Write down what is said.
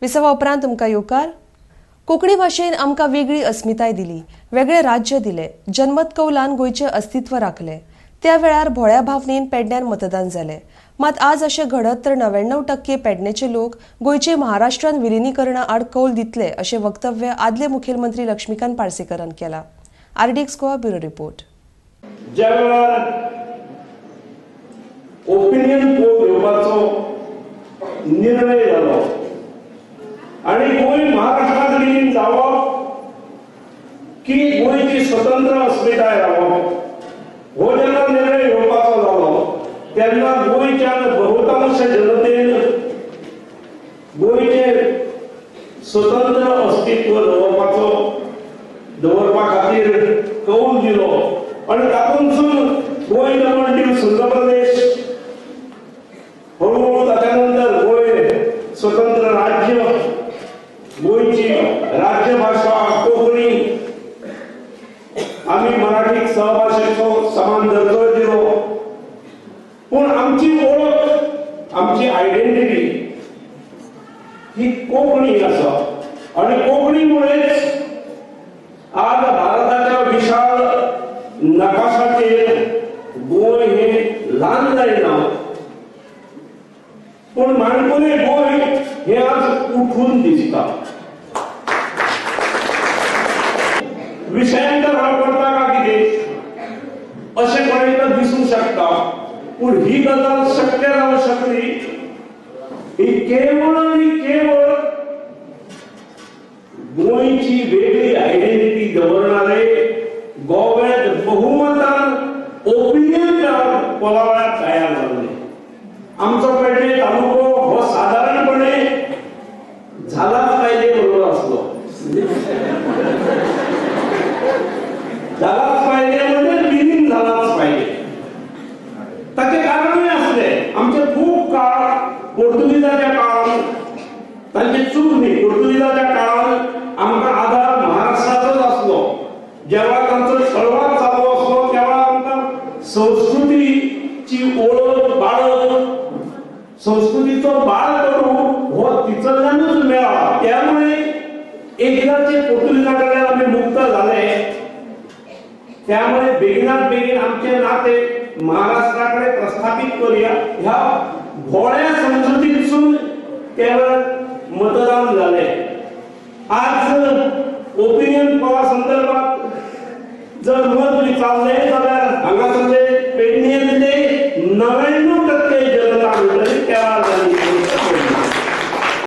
विसवा उपरांत तुमकां येवकार। कोंकणी भाशेन आमकां वेगळी अस्मिताय दिली, वेगळे राज्य दिले, जनमत कौलान गोंयचें अस्तित्व राखलें। त्या वेळार भोळ्या भावनेन पेडण्यान मतदान जालें। मात आज अशें घडत तर 99% पेडणेचे लोक गोंयचे महाराष्ट्रान विलिनीकरणा आड कौल दितले अशें वक्तव्य आदले मुखेलमंत्री लक्ष्मीकांत पार्सेकरान केलां। RDX Goa bureau report. ज्या वेळार ओपिनियन पोल घेवपाचो निर्णय जालो आणि गोंय महाराष्ट्रांत विलीन जावप की गोंयची स्वतंत्र अस्मिताय रावप हो जेन्ना निर्णय घेवपाचो जालो तेन्ना गोंयच्या बहुतांश जनतेन गोंयचे स्वतंत्र अस्तित्व दवरपा खातीर कौल दिलो आणि तातूंतसून गोंय दमण सुंदर प्रदेश हळूहळू ताच्या नंतर गोंय स्वतंत्र राज्य गोंयची राज्यभाषा कोंकणी आम्ही मराठीक सहभाषेचो समान दर्जो दिलो पूण आमची ओळख आमची आयडेंटिटी ही कोंकणी आसा आणि कोंकणीमुळेच आज भारताच्या विशाल नकाशाचेर गोंय हे ल्हान जायना पूण माणकुले गोंय हे आज उठून दिसता। विषयांतर हांव करता काय कितें अशें कोणेंय दिसूंक शकता पूण ही गजाल शक्य जावंक शकली ही केवळ आनी केवळ गोंयची वेगळी आयडेंटिटी दवरणारे गोव्यात बहुमतान ओपिनियन पोलावळ्याक तयार जाल्ले। आमचो पेडणे तालुको हो सादारणपणे झालाच पाहिजे बरोबर असलो झालाच पाहिजे म्हणजे विलीन झालाच पाहिजे ताचे कारणूय असले आमचे खूप काळ पोर्तुगीजाच्या काळात तांची चूक न्ही पोर्तुगीजाच्या काळात आमकां आधार महाराष्ट्राचोच आसलो। जेव्हा तांचो चळवळ चालू असलो तेव्हा आमकां संस्कृतीची ओळख बाळग संस्कृतीचो बाळ करू हो तिचल्यानूच मेळ्ळा। त्यामुळे एकदाचे पोर्तुगीजा कडल्यान आमी मुक्त झाले त्यामुळे बेगिनात बेगीन आमचे नाते महाराष्ट्राकडे प्रस्थापित करूया ह्या भोळ्या समजुतीतसून केवळ मतदान झाले। आज ओपिनियन पोला संदर्भात जर मत विचारले जाल्यार हांगासरले पेडणेंतले 99